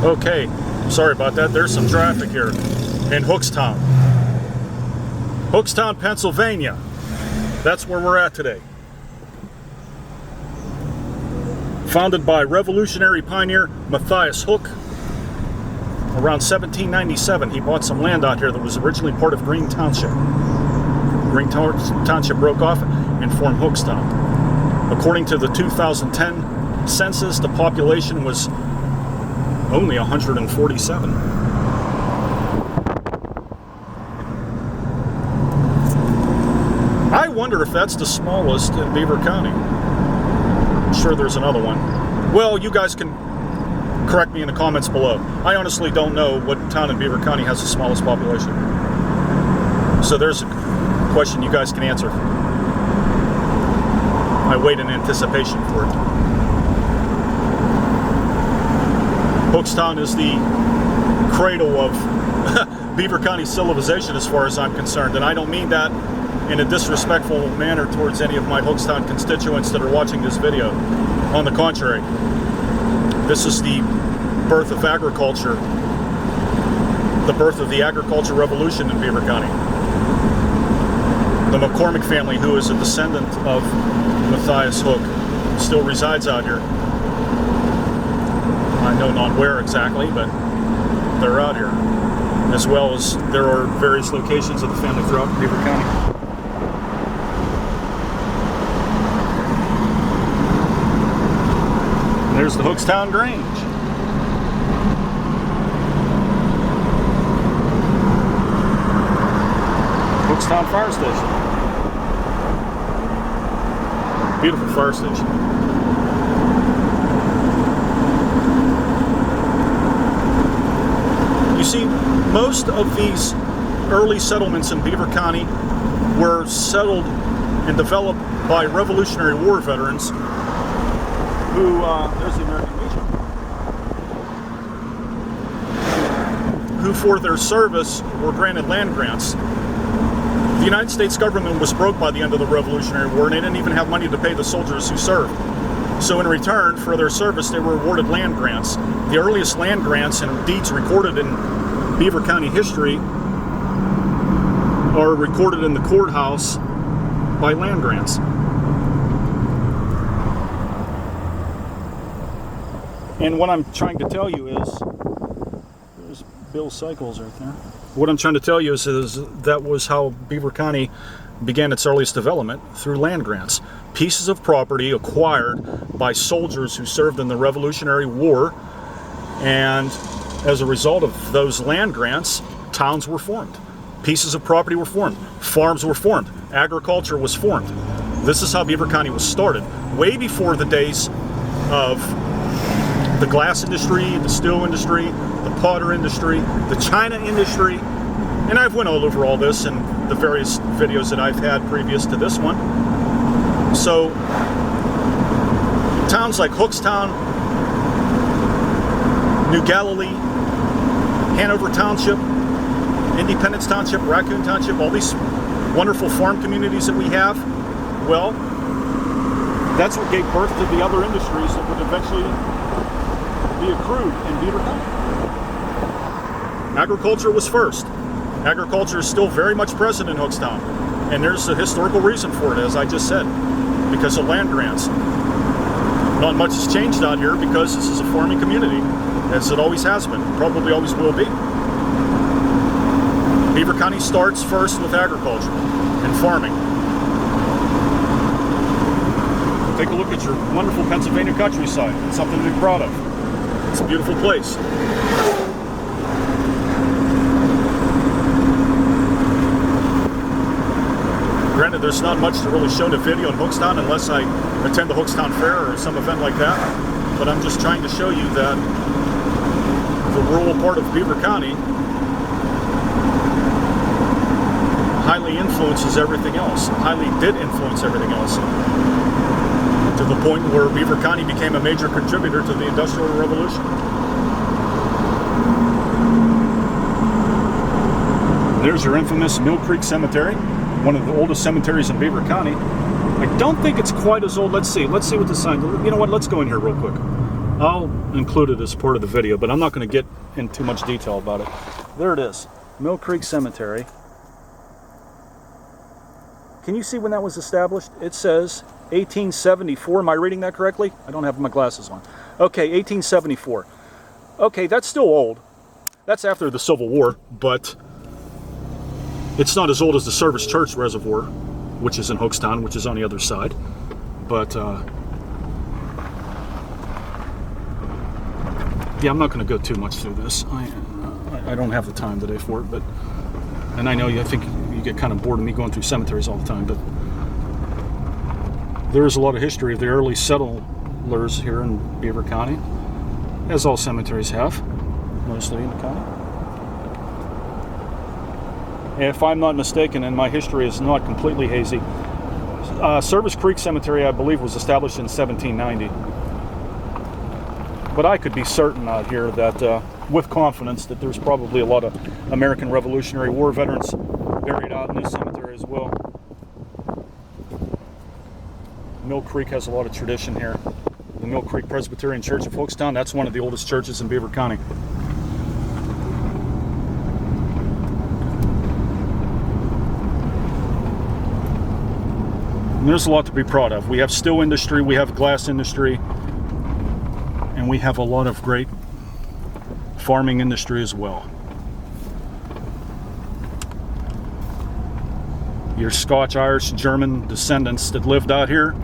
Okay, sorry about that. There's some traffic here in Hookstown. Hookstown, Pennsylvania. That's where we're at today. Founded by revolutionary pioneer Matthias Hook. Around 1797, he bought some land out here that was originally part of Green Township. Green Township broke off and formed Hookstown. According to the 2010 census, the population was only 147. I wonder if that's the smallest in Beaver County. I'm sure there's another one. Well, you guys can correct me in the comments below. I honestly don't know what town in Beaver County has the smallest population. So there's a question you guys can answer. I wait in anticipation for it. Hookstown is the cradle of Beaver County civilization as far as I'm concerned, and I don't mean that in a disrespectful manner towards any of my Hookstown constituents that are watching this video. On the contrary, this is the birth of agriculture, the birth of the agriculture revolution in Beaver County. The McCormick family, who is a descendant of Matthias Hook, still resides out here. I know not where exactly, but they're out here. As well as there are various locations of the family throughout Beaver County. There's the Hookstown Grange. Hookstown Fire Station. Beautiful fire station. You see, most of these early settlements in Beaver County were settled and developed by Revolutionary War veterans who, there's the American Legion, who for their service were granted land grants. The United States government was broke by the end of the Revolutionary War, and they didn't even have money to pay the soldiers who served. So in return for their service, they were awarded land grants. The earliest land grants and deeds recorded in Beaver County history are recorded in the courthouse by land grants. And what I'm trying to tell you is, there's Bill Cycles right there. What I'm trying to tell you is that was how Beaver County began its earliest development, through land grants. Pieces of property acquired by soldiers who served in the Revolutionary War, and as a result of those land grants, towns were formed. Pieces of property were formed. Farms were formed. Agriculture was formed. This is how Beaver County was started, way before the days of the glass industry, the steel industry, the potter industry, the China industry, and I've went all over all this in the various videos that I've had previous to this one. So, towns like Hookstown, New Galilee, Hanover Township, Independence Township, Raccoon Township, all these wonderful farm communities that we have, well, that's what gave birth to the other industries that would eventually be accrued in Beaver County. Agriculture was first. Agriculture is still very much present in Hookstown, and there's a historical reason for it, as I just said, because of land grants. Not much has changed out here because this is a farming community, as it always has been, probably always will be. Beaver County starts first with agriculture and farming. Take a look at your wonderful Pennsylvania countryside. It's something to be proud of. It's a beautiful place. Granted, there's not much to really show in a video in Hookstown unless I attend the Hookstown Fair or some event like that. But I'm just trying to show you that the rural part of Beaver County highly influences everything else. Highly did influence everything else. To the point where Beaver County became a major contributor to the Industrial Revolution. There's your infamous Mill Creek Cemetery, one of the oldest cemeteries in Beaver County. I don't think it's quite as old. Let's see what the sign, you know what, let's go in here real quick. I'll include it as part of the video, but I'm not going to get in too much detail about it. There it is, Mill Creek Cemetery. Can you see when that was established? It says 1874. Am I reading that correctly? I don't have my glasses on. Okay, 1874. Okay, that's still old. That's after the Civil War, but it's not as old as the Service Church Reservoir, which is in Hookstown, which is on the other side. But yeah, I'm not going to go too much through this. I don't have the time today for it, but and I know I think you get kind of bored of me going through cemeteries all the time, but there is a lot of history of the early settlers here in Beaver County, as all cemeteries have, mostly in the county. If I'm not mistaken, and my history is not completely hazy, Service Creek Cemetery, I believe, was established in 1790. But I could be certain out here that, with confidence, that there's probably a lot of American Revolutionary War veterans buried out in this cemetery as well. Mill Creek has a lot of tradition here. The Mill Creek Presbyterian Church of Hookstown, that's one of the oldest churches in Beaver County. And there's a lot to be proud of. We have steel industry, we have glass industry, and we have a lot of great farming industry as well. Your Scotch, Irish, German descendants that lived out here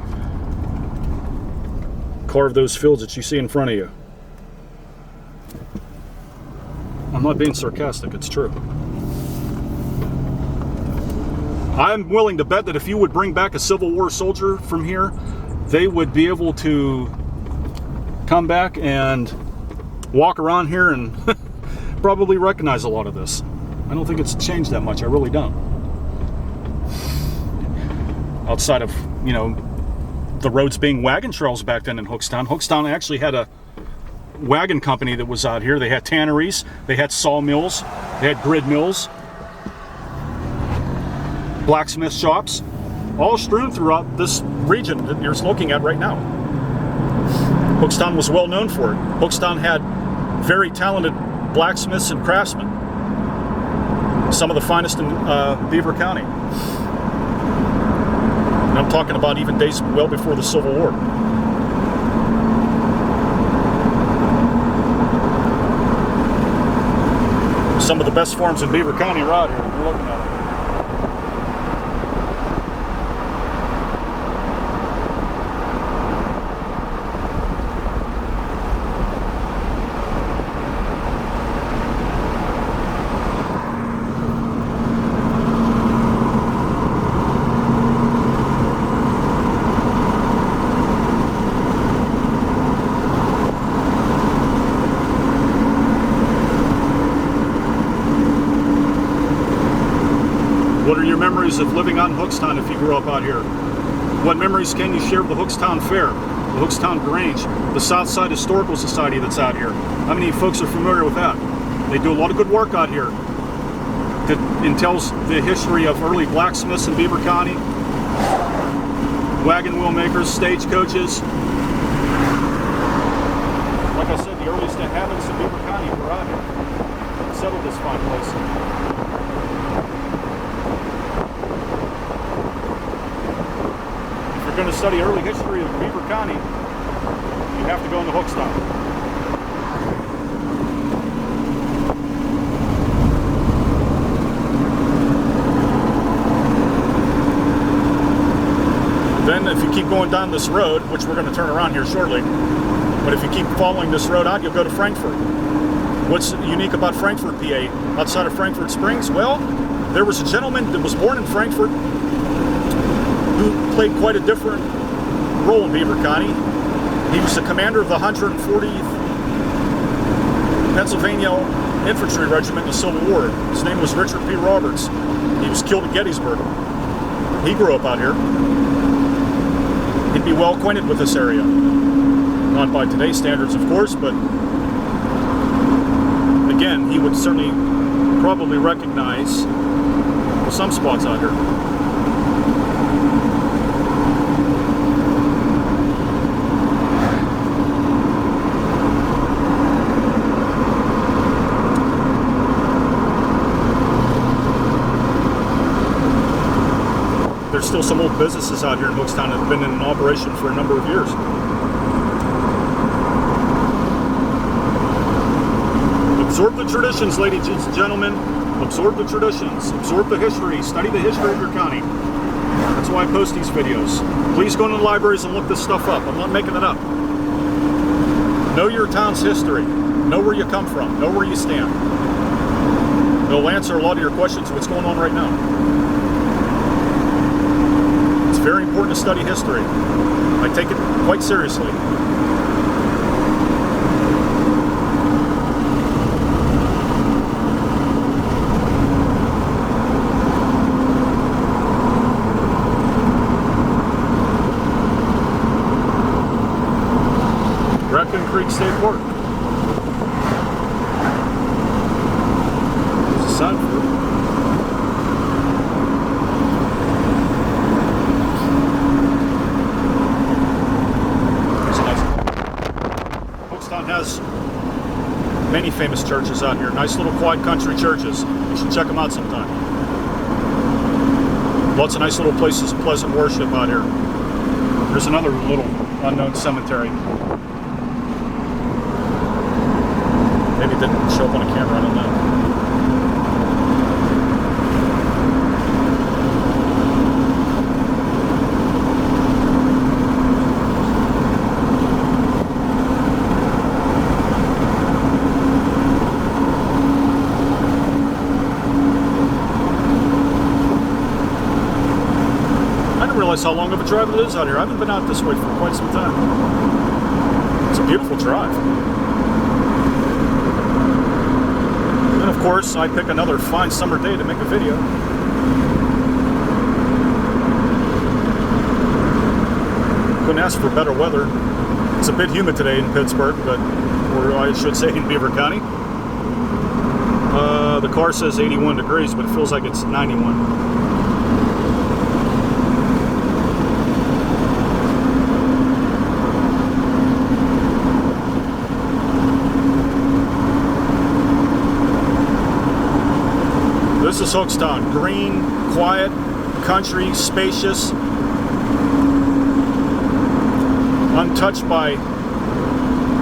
carved those fields that you see in front of you. I'm not being sarcastic, it's true. I'm willing to bet that if you would bring back a Civil War soldier from here, they would be able to come back and walk around here and probably recognize a lot of this. I don't think it's changed that much, I really don't. Outside of, the roads being wagon trails back then in Hookstown. Hookstown actually had a wagon company that was out here. They had tanneries, they had sawmills, they had grid mills, blacksmith shops, all strewn throughout this region that you're looking at right now. Hookstown was well known for it. Hookstown had very talented blacksmiths and craftsmen, some of the finest in Beaver County. And I'm talking about even days well before the Civil War. Some of the best farms in Beaver County are out here. You're looking at it. What are your memories of living out in Hookstown if you grew up out here? What memories can you share of the Hookstown Fair, the Hookstown Grange, the Southside Historical Society that's out here? How many folks are familiar with that? They do a lot of good work out here that entails the history of early blacksmiths in Beaver County, wagon wheel makers, stagecoaches. Like I said, the earliest inhabitants of Beaver County were out here and settled this fine place. If you're going to study early history of Beaver County, you have to go into Hookstown. Then if you keep going down this road, which we're going to turn around here shortly, but if you keep following this road out, you'll go to Frankfort. What's unique about Frankfort, PA, outside of Frankfort Springs? Well, there was a gentleman that was born in Frankfort who played quite a different role in Beaver County. He was the commander of the 140th Pennsylvania Infantry Regiment in the Civil War. His name was Richard P. Roberts. He was killed at Gettysburg. He grew up out here. He'd be well acquainted with this area. Not by today's standards, of course, but again, he would certainly probably recognize some spots out here. still some old businesses out here in Hookstown that have been in operation for a number of years. Absorb the traditions, ladies and gentlemen. Absorb the traditions. Absorb the history. Study the history of your county. That's why I post these videos. Please go into the libraries and look this stuff up. I'm not making it up. Know your town's history. Know where you come from. Know where you stand. It'll answer a lot of your questions of what's going on right now. It's very important to study history. I take it quite seriously. Raccoon Creek State Park. There's a sign for it. There's a nice one. Hookstown has many famous churches out here. Nice little quiet country churches. You should check them out sometime. Lots of nice little places of pleasant worship out here. There's another little unknown cemetery. Maybe it didn't show up on a camera, I don't know. I didn't realize how long of a drive it is out here. I haven't been out this way for quite some time. It's a beautiful drive. And of course, I pick another fine summer day to make a video. Couldn't ask for better weather. It's a bit humid today in Pittsburgh, or I should say in Beaver County. The car says 81 degrees, but it feels like it's 91. This is Hookstown. Green, quiet, country, spacious, untouched by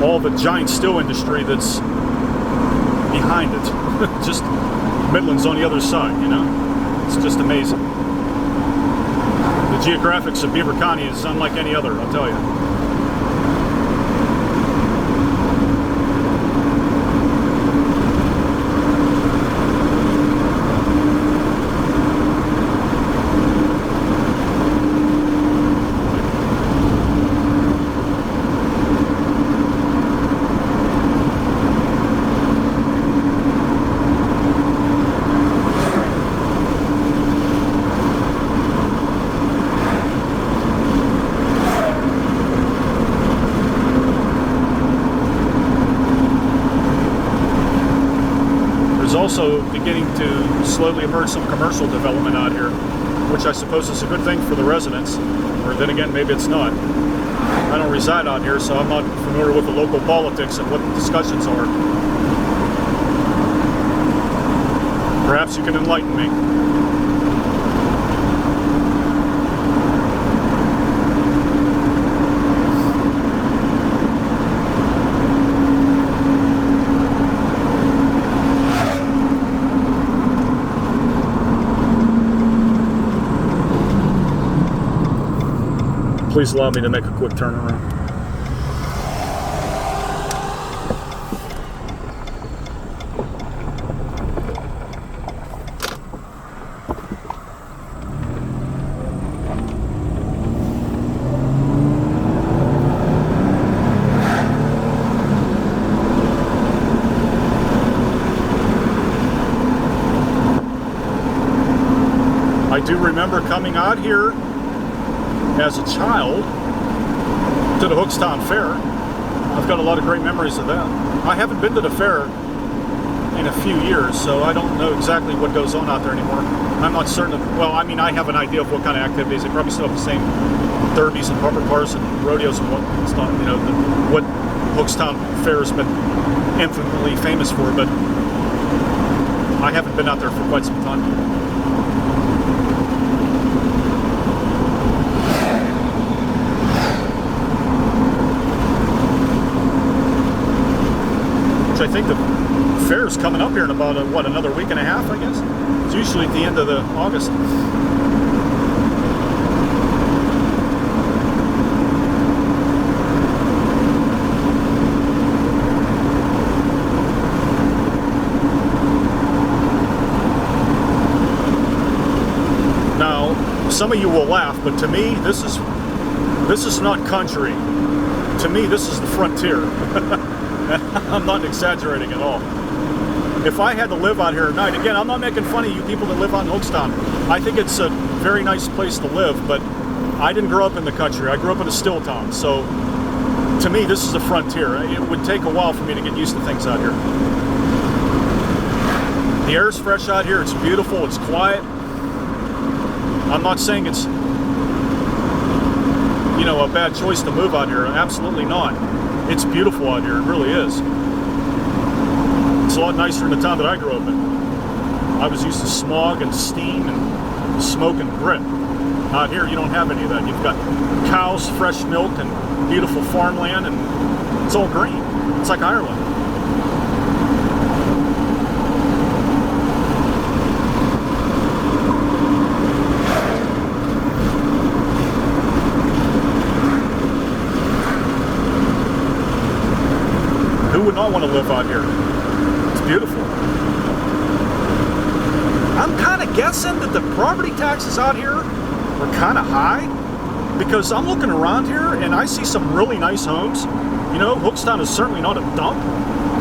all the giant steel industry that's behind it. Just Midland's on the other side, you know? It's just amazing. The geographics of Beaver County is unlike any other, I'll tell you. Also beginning to slowly emerge some commercial development out here, which I suppose is a good thing for the residents, or then again maybe it's not. I don't reside out here, so I'm not familiar with the local politics and what the discussions are. Perhaps you can enlighten me. Please allow me to make a quick turnaround. I do remember coming out here as a child to the Hookstown Fair. I've got a lot of great memories of that. I haven't been to the fair in a few years, so I don't know exactly what goes on out there anymore. I'm not certain of, well, I mean, I have an idea of what kind of activities. They probably still have the same derbies and bumper cars and rodeos and what's not, you know, what Hookstown Fair has been infinitely famous for, but I haven't been out there for quite some time. which I think the fair's coming up here in about, another week and a half, I guess? It's usually at the end of August. Some of you will laugh, but to me, this is not country. To me, this is the frontier. I'm not exaggerating at all. If I had to live out here at night, again, I'm not making fun of you people that live out in Hochtown. I think it's a very nice place to live, but I didn't grow up in the country. I grew up in a still town. So to me, this is the frontier. It would take a while for me to get used to things out here. The air's fresh out here. It's beautiful. It's quiet. I'm not saying it's, a bad choice to move out here. Absolutely not. It's beautiful out here. It really is. It's a lot nicer than the town that I grew up in. I was used to smog and steam and smoke and grit. Out here, you don't have any of that. You've got cows, fresh milk, and beautiful farmland, and it's all green. It's like Ireland. Who would not want to live out here? It's beautiful. I'm kind of guessing that the property taxes out here are kind of high, because I'm looking around here and I see some really nice homes. Hochtown is certainly not a dump.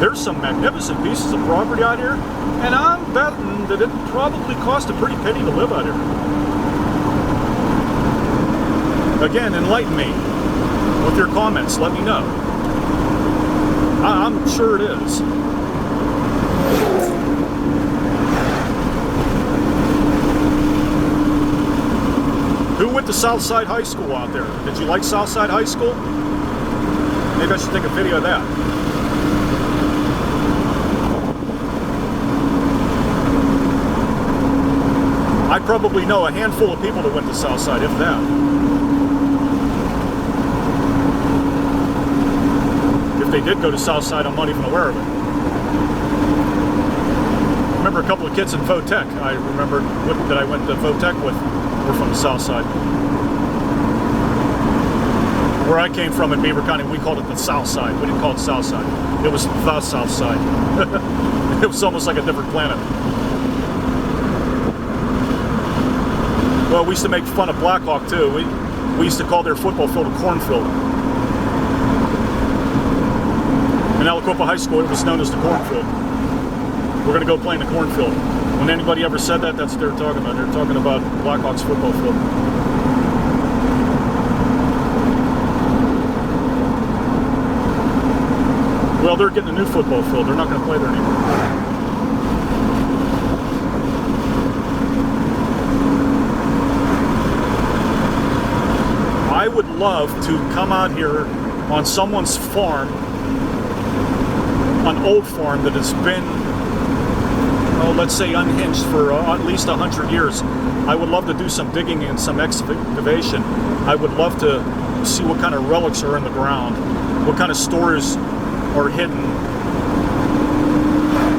There's some magnificent pieces of property out here, and I'm betting that it probably cost a pretty penny to live out here. Again, enlighten me with your comments. Let me know. I'm sure it is. Who went to Southside High School out there? Did you like Southside High School? Maybe I should take a video of that. I probably know a handful of people that went to Southside, if that. If they did go to Southside, I'm not even aware of it. I remember a couple of kids in Votech. I remember that I went to Votech with were from the Southside. Where I came from in Beaver County, we called it the South Side. We didn't call it South Side. It was the South Side. It was almost like a different planet. Well, we used to make fun of Blackhawk too. We used to call their football field a cornfield. In Aliquippa High School, it was known as the cornfield. We're going to go play in the cornfield. When anybody ever said that, that's what they're talking about. They're talking about Blackhawks football field. Well, they're getting a new football field. They're not going to play there anymore. I would love to come out here on someone's farm, an old farm that has been, let's say, unhinged for at least 100 years. I would love to do some digging and some excavation. I would love to see what kind of relics are in the ground, what kind of stories are hidden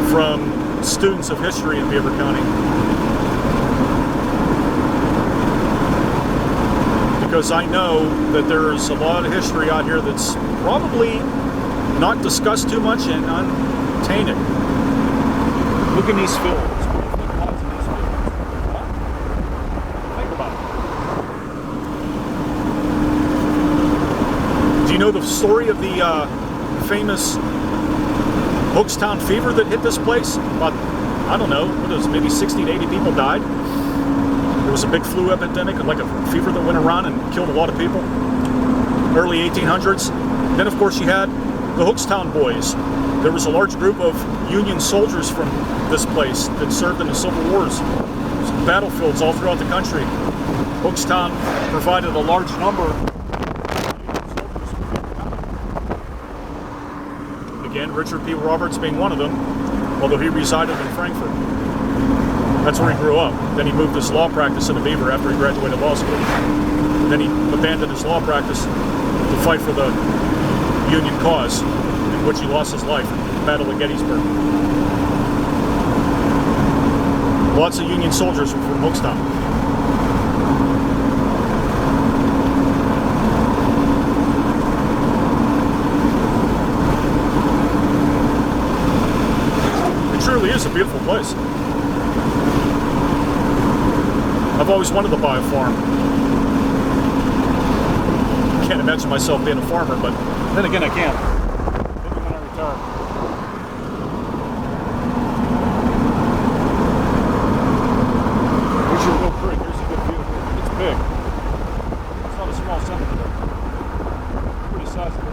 from students of history in Beaver County. Because I know that there's a lot of history out here that's probably not discussed too much and untainted. Look in these fields. Think about it. Do you know the story of the famous Hochtown fever that hit this place? About, I don't know, what was it, maybe 60 to 80 people died. There was a big flu epidemic, like a fever that went around and killed a lot of people. Early 1800s. Then, of course, you had the Hochtown Boys. There was a large group of Union soldiers from this place that served in the Civil Wars. Some battlefields all throughout the country. Hochtown provided a large number of Union soldiers. Again, Richard P. Roberts being one of them, although he resided in Frankfort. That's where he grew up. Then he moved his law practice into Beaver after he graduated law school. Then he abandoned his law practice to fight for the Union cause, in which he lost his life. Battle of Gettysburg. Lots of Union soldiers were from Hookstown. It truly is a beautiful place. I've always wanted to buy a farm. Can't imagine myself being a farmer, but then again I can. Maybe when I retire. Here's your Mill Creek. Here's a good view. It's big. It's not a small cemetery. Pretty sizable.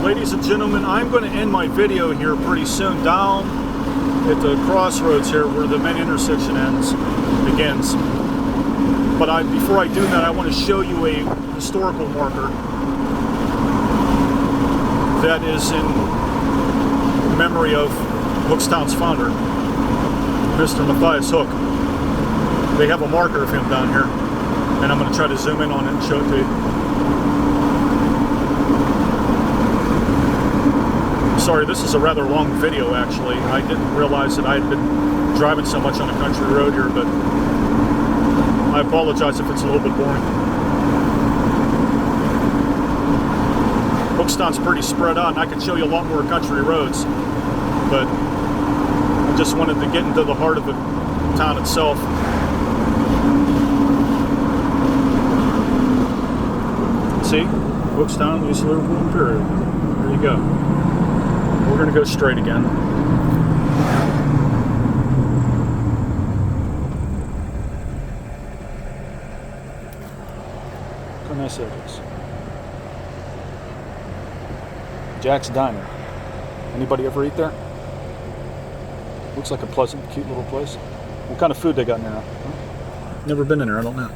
Ladies and gentlemen, I'm going to end my video here pretty soon down at the crossroads here where the main intersection begins. But before I do that, I want to show you a historical marker that is in memory of Hookstown's founder, Mr. Matthias Hook. They have a marker of him down here, and I'm going to try to zoom in on it and show it to you. Sorry, this is a rather long video actually. I didn't realize that I had been driving so much on a country road here, but I apologize if it's a little bit boring. Hookstown's pretty spread out, and I could show you a lot more country roads, but I just wanted to get into the heart of the town itself. See? Hookstown, East Liverpool Imperial. There you go. We're going to go straight again. Look how nice that is. Jack's Diner. Anybody ever eat there? Looks like a pleasant, cute little place. What kind of food they got in there? Never been in there, I don't know.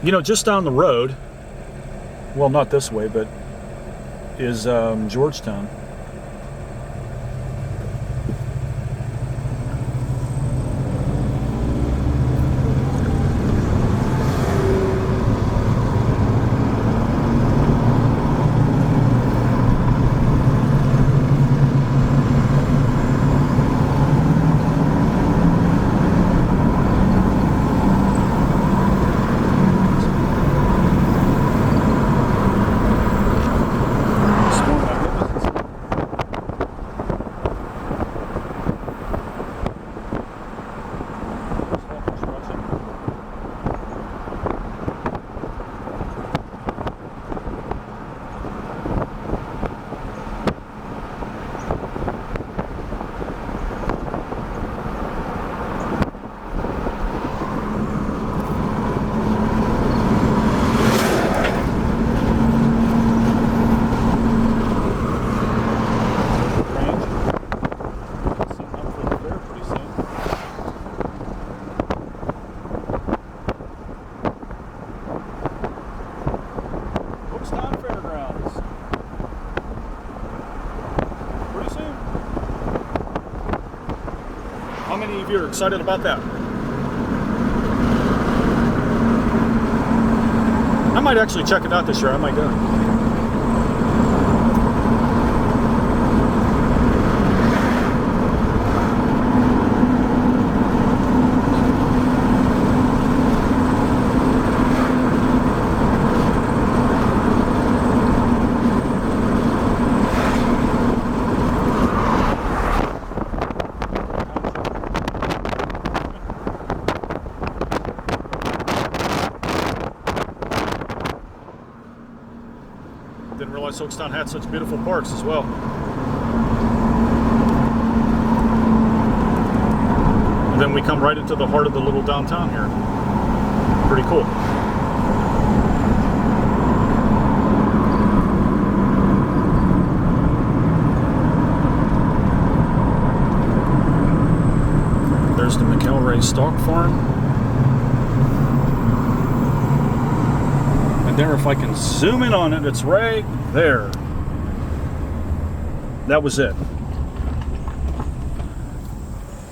You know, just down the road, well, not this way, but is Georgetown. How many of you are excited about that? I might actually check it out this year. I might go. Didn't realize Hookstown had such beautiful parks as well. And then we come right into the heart of the little downtown here. Pretty cool. a stock farm. And there, if I can zoom in on it, it's right there. That was it.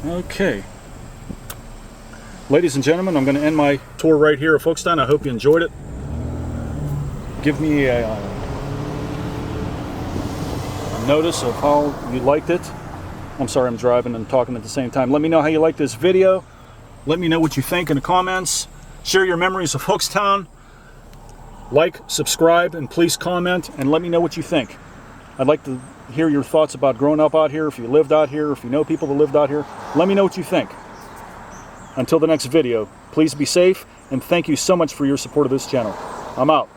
Okay. Ladies and gentlemen, I'm going to end my tour right here of Folkstown. I hope you enjoyed it. Give me a notice of how you liked it. I'm sorry, I'm driving and talking at the same time. Let me know how you like this video. Let me know what you think in the comments. Share your memories of Folkstown. Like, subscribe, and please comment and let me know what you think. I'd like to hear your thoughts about growing up out here, if you lived out here, if you know people that lived out here. Let me know what you think. Until the next video, please be safe, and thank you so much for your support of this channel. I'm out.